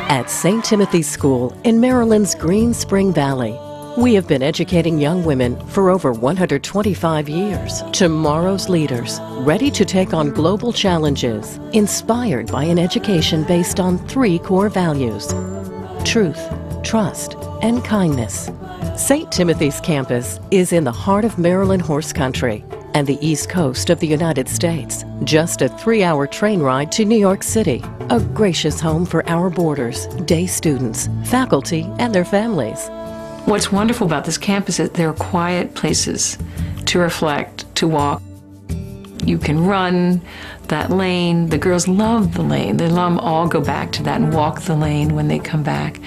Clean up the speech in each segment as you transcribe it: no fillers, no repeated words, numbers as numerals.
At St. Timothy's School in Maryland's Green Spring Valley, we have been educating young women for over 125 years. Tomorrow's leaders, ready to take on global challenges, inspired by an education based on 3 core values: truth, trust, and kindness. St. Timothy's campus is in the heart of Maryland horse country and the East Coast of the United States. Just a 3-hour train ride to New York City. A gracious home for our boarders, day students, faculty, and their families. What's wonderful about this campus is there are quiet places to reflect, to walk. You can run that lane. The girls love the lane. They love them all go back to that and walk the lane when they come back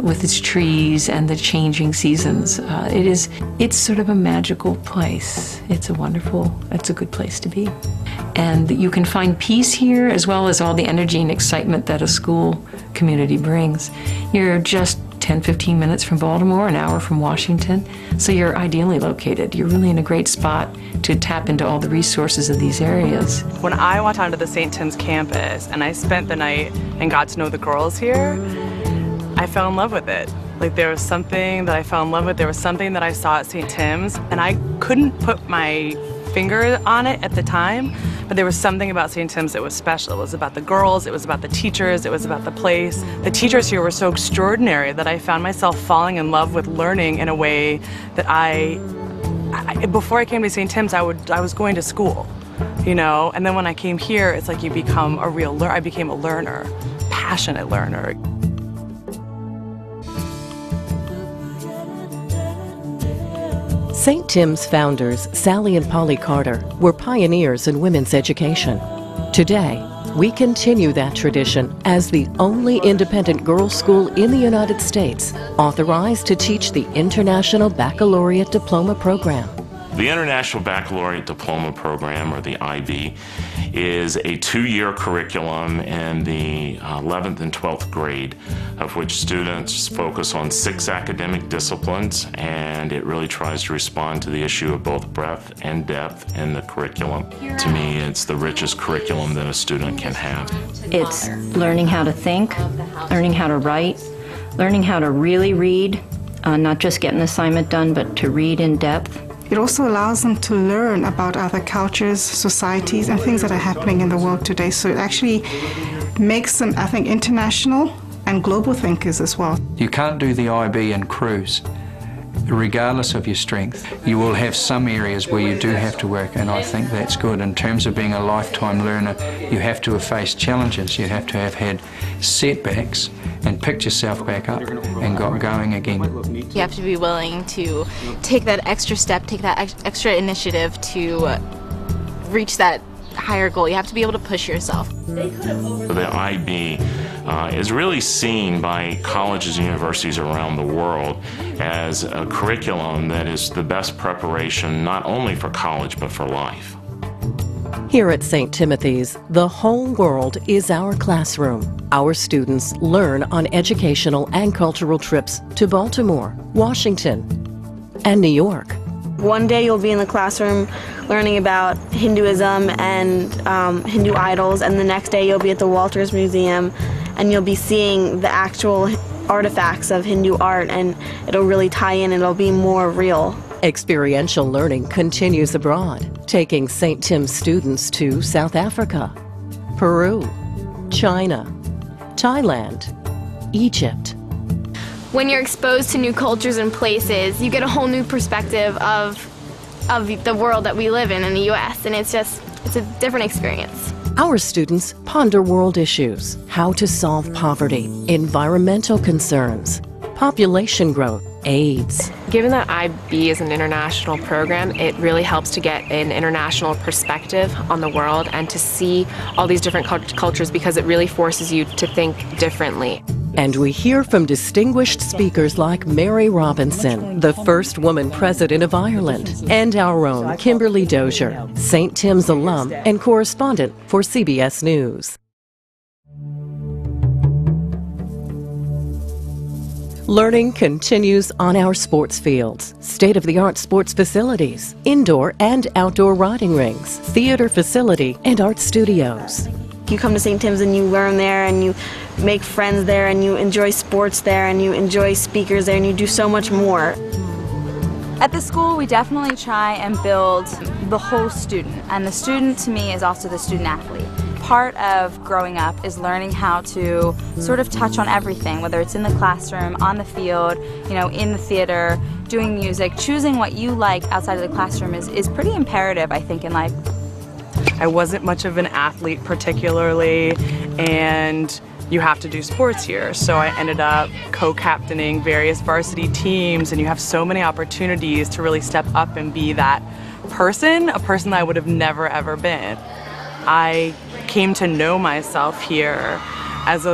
with its trees and the changing seasons. It's sort of a magical place. It's a good place to be. And you can find peace here as well as all the energy and excitement that a school community brings. You're just 10-15 minutes from Baltimore, an hour from Washington, so you're ideally located. You're really in a great spot to tap into all the resources of these areas. When I walked onto the St. Tim's campus and I spent the night and got to know the girls here, I fell in love with it. Like, there was something that I fell in love with. There was something that I saw at St. Tim's, and I couldn't put my finger on it at the time, but there was something about St. Tim's that was special. It was about the girls, it was about the teachers, it was about the place. The teachers here were so extraordinary that I found myself falling in love with learning in a way that before I came to St. Tim's, I was going to school, you know? And then when I came here, it's like you become a real learner. I became a learner, passionate learner. St. Tim's founders, Sally and Polly Carter, were pioneers in women's education. Today, we continue that tradition as the only independent girls' school in the United States authorized to teach the International Baccalaureate Diploma Program. The International Baccalaureate Diploma Program, or the IB, is a 2-year curriculum in the 11th and 12th grade, of which students focus on 6 academic disciplines, and it really tries to respond to the issue of both breadth and depth in the curriculum. To me, it's the richest curriculum that a student can have. It's learning how to think, learning how to write, learning how to really read, not just get an assignment done, but to read in depth. It also allows them to learn about other cultures, societies, and things that are happening in the world today. So it actually makes them, I think, international and global thinkers as well. You can't do the IB and cruise, regardless of your strength. You will have some areas where you do have to work, and I think that's good. In terms of being a lifetime learner, you have to have faced challenges. You have to have had setbacks and picked yourself back up and got going again. You have to be willing to take that extra step, take that extra initiative to reach that higher goal. You have to be able to push yourself. The IB is really seen by colleges and universities around the world as a curriculum that is the best preparation not only for college but for life. Here at St. Timothy's, the whole world is our classroom. Our students learn on educational and cultural trips to Baltimore, Washington, and New York. One day you'll be in the classroom learning about Hinduism and Hindu idols, and the next day you'll be at the Walters Museum and you'll be seeing the actual artifacts of Hindu art, and it'll really tie in and it'll be more real. Experiential learning continues abroad, taking St. Tim's students to South Africa, Peru, China, Thailand, Egypt. When you're exposed to new cultures and places, you get a whole new perspective of the world that we live in the U.S., and it's a different experience. Our students ponder world issues, how to solve poverty, environmental concerns, population growth, AIDS. Given that IB is an international program, it really helps to get an international perspective on the world and to see all these different cultures, because it really forces you to think differently. And we hear from distinguished speakers like Mary Robinson, the first woman president of Ireland, and our own Kimberly Dozier, St. Tim's alum and correspondent for CBS News. Learning continues on our sports fields, state-of-the-art sports facilities, indoor and outdoor riding rings, theater facility, and art studios. You come to St. Tim's and you learn there and you make friends there and you enjoy sports there and you enjoy speakers there and you do so much more. At the school, we definitely try and build the whole student, and the student to me is also the student athlete. Part of growing up is learning how to sort of touch on everything, whether it's in the classroom, on the field, you know, in the theater, doing music. Choosing what you like outside of the classroom is pretty imperative, I think, in life. I wasn't much of an athlete particularly, and you have to do sports here. So I ended up co-captaining various varsity teams, and you have so many opportunities to really step up and be that person, a person that I would have never ever been. I came to know myself here as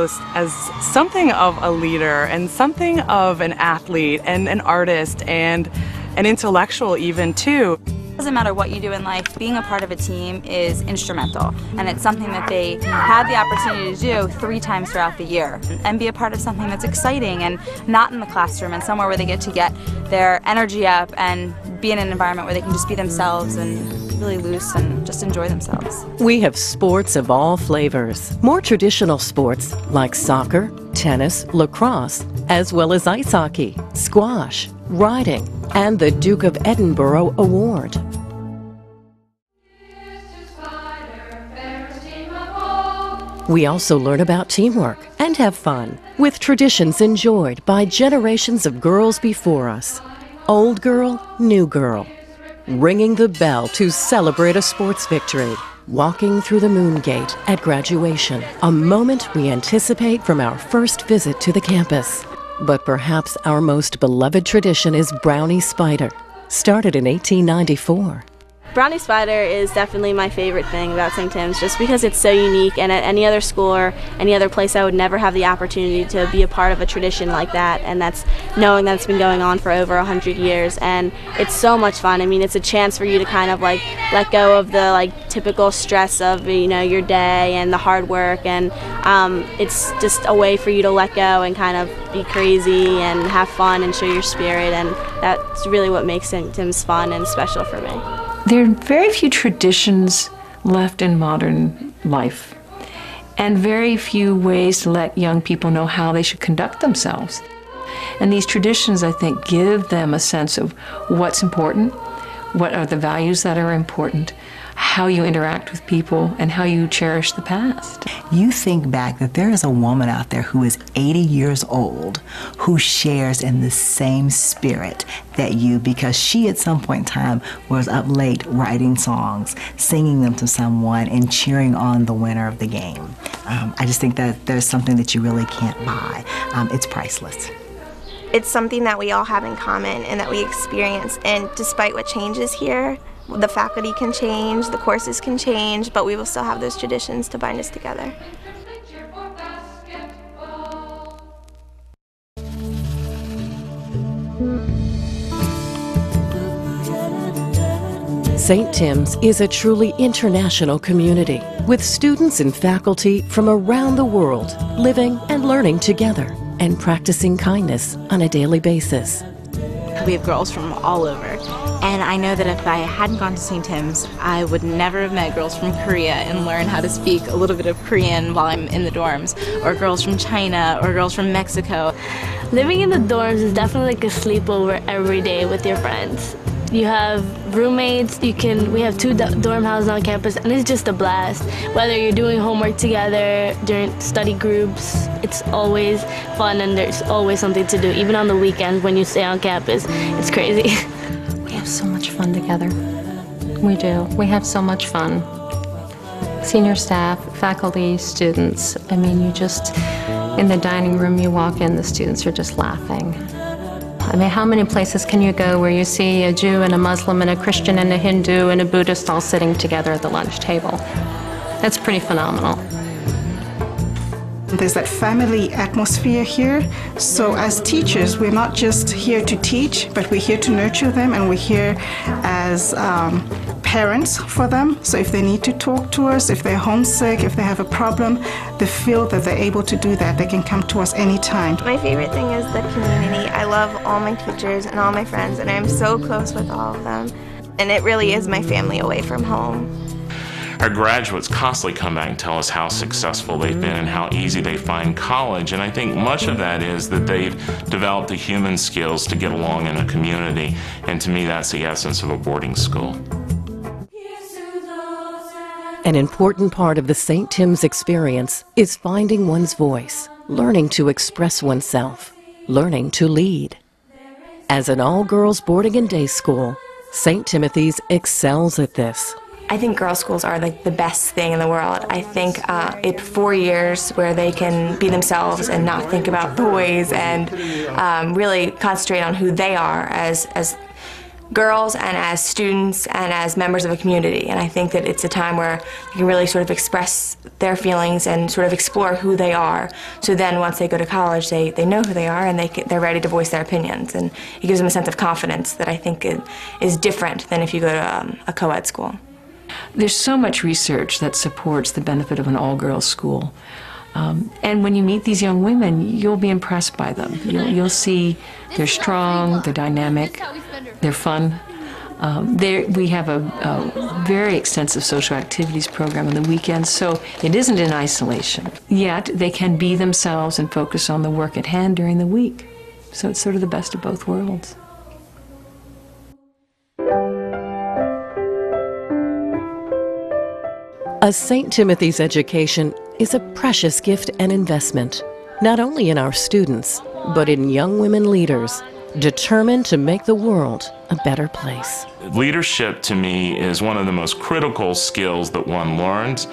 something of a leader and something of an athlete and an artist and an intellectual even too. It doesn't matter what you do in life, being a part of a team is instrumental, and it's something that they have the opportunity to do 3 times throughout the year, and be a part of something that's exciting and not in the classroom, and somewhere where they get to get their energy up and be in an environment where they can just be themselves and really loose and just enjoy themselves. We have sports of all flavors, more traditional sports like soccer, tennis, lacrosse, as well as ice hockey, squash, riding, and the Duke of Edinburgh Award. We also learn about teamwork and have fun with traditions enjoyed by generations of girls before us. Old girl, new girl. Ringing the bell to celebrate a sports victory. Walking through the moon gate at graduation. A moment we anticipate from our first visit to the campus. But perhaps our most beloved tradition is Brownie Spider, started in 1894. Brownie Spider is definitely my favorite thing about St. Tim's, just because it's so unique, and at any other school or any other place I would never have the opportunity to be a part of a tradition like that, and that's knowing that it's been going on for over 100 years, and it's so much fun. I mean, it's a chance for you to kind of like let go of the typical stress of, you know, your day and the hard work, and it's just a way for you to let go and kind of be crazy and have fun and show your spirit, and that's really what makes St. Tim's fun and special for me. There are very few traditions left in modern life, and very few ways to let young people know how they should conduct themselves. And these traditions, I think, give them a sense of what's important, what are the values that are important, how you interact with people, and how you cherish the past. You think back that there is a woman out there who is 80 years old who shares in the same spirit that you, because she at some point in time was up late writing songs, singing them to someone, and cheering on the winner of the game. I just think that there's something that you really can't buy. It's priceless. It's something that we all have in common and that we experience, and despite what changes here, the faculty can change, the courses can change, but we will still have those traditions to bind us together. St. Tim's is a truly international community with students and faculty from around the world living and learning together and practicing kindness on a daily basis. We have girls from all over, and I know that if I hadn't gone to St. Tim's, I would never have met girls from Korea and learn how to speak a little bit of Korean while I'm in the dorms, or girls from China, or girls from Mexico. Living in the dorms is definitely like a sleepover every day with your friends. You have roommates, we have 2 dorm houses on campus, and it's just a blast. Whether you're doing homework together, during study groups, it's always fun and there's always something to do. Even on the weekends when you stay on campus, it's crazy. We have so much fun together. We do. We have so much fun. Senior staff, faculty, students. I mean, you just, in the dining room, you walk in, the students are just laughing. I mean, how many places can you go where you see a Jew and a Muslim and a Christian and a Hindu and a Buddhist all sitting together at the lunch table? That's pretty phenomenal. There's that family atmosphere here. So as teachers, we're not just here to teach, but we're here to nurture them, and we're here as parents for them. So if they need to talk to us, if they're homesick, if they have a problem, they feel that they're able to do that. They can come to us anytime. My favorite thing is the community. I love all my teachers and all my friends, and I'm so close with all of them. And it really is my family away from home. our graduates constantly come back and tell us how successful they've been and how easy they find college. And I think much of that is that they've developed the human skills to get along in a community. And to me, that's the essence of a boarding school. An important part of the St. Tim's experience is finding one's voice, learning to express oneself, learning to lead. As an all-girls boarding and day school, St. Timothy's excels at this. I think girls' schools are like the best thing in the world. I think it's 4 years where they can be themselves and not think about boys and really concentrate on who they are as girls and as students and as members of a community. And I think that it's a time where you can really sort of express their feelings and sort of explore who they are. So then once they go to college, they know who they are and they're ready to voice their opinions. And it gives them a sense of confidence that I think is different than if you go to a co-ed school. There's so much research that supports the benefit of an all-girls school. And when you meet these young women, you'll be impressed by them. You'll see they're strong, they're dynamic, they're fun. We have a very extensive social activities program on the weekends, so it isn't in isolation. Yet they can be themselves and focus on the work at hand during the week. So it's sort of the best of both worlds. A St. Timothy's education is a precious gift and investment, not only in our students, but in young women leaders determined to make the world a better place. Leadership, to me, is one of the most critical skills that one learns.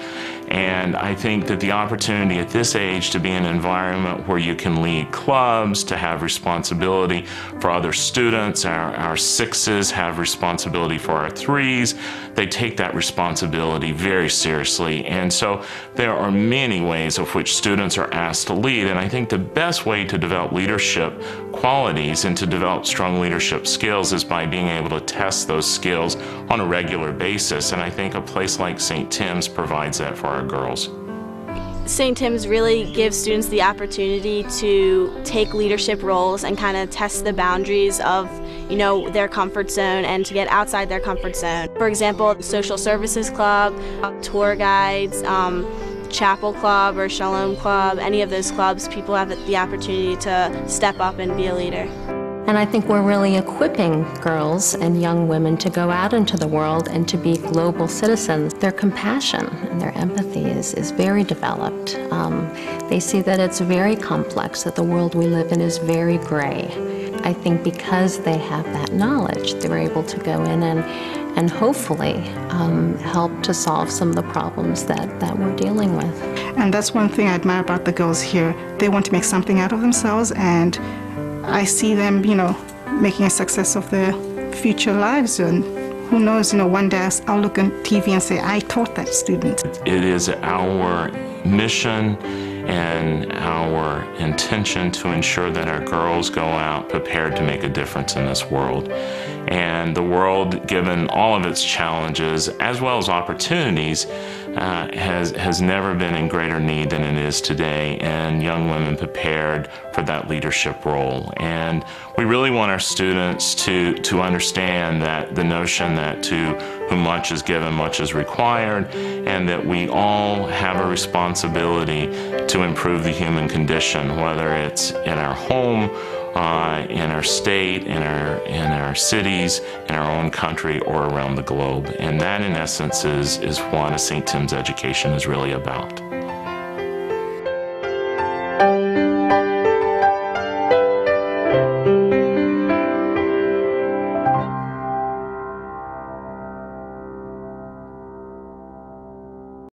And I think that the opportunity at this age to be in an environment where you can lead clubs, to have responsibility for other students, our sixes have responsibility for our threes. They take that responsibility very seriously. And so there are many ways of which students are asked to lead. And I think the best way to develop leadership qualities and to develop strong leadership skills is by being able to test those skills on a regular basis. And I think a place like St. Tim's provides that for our girls. St. Tim's really gives students the opportunity to take leadership roles and kind of test the boundaries of, their comfort zone and to get outside their comfort zone. For example, the social services club, tour guides, chapel club or shalom club, any of those clubs, people have the opportunity to step up and be a leader. And I think we're really equipping girls and young women to go out into the world and to be global citizens. Their compassion and their empathy is very developed. They see that it's very complex, that the world we live in is very gray. I think because they have that knowledge, they're able to go in and hopefully help to solve some of the problems that we're dealing with. And that's one thing I admire about the girls here. They want to make something out of themselves, and I see them, making a success of their future lives. And who knows, one day I'll look on TV and say, I taught that student. It is our mission and our intention to ensure that our girls go out prepared to make a difference in this world. And the world, given all of its challenges as well as opportunities, has never been in greater need than it is today, and young women prepared for that leadership role. And we really want our students to understand that the notion that to whom much is given, much is required, and that we all have a responsibility to improve the human condition, whether it's in our home, in our state, in our cities, in our own country, or around the globe. And that, in essence, is what a St. Tim's education is really about.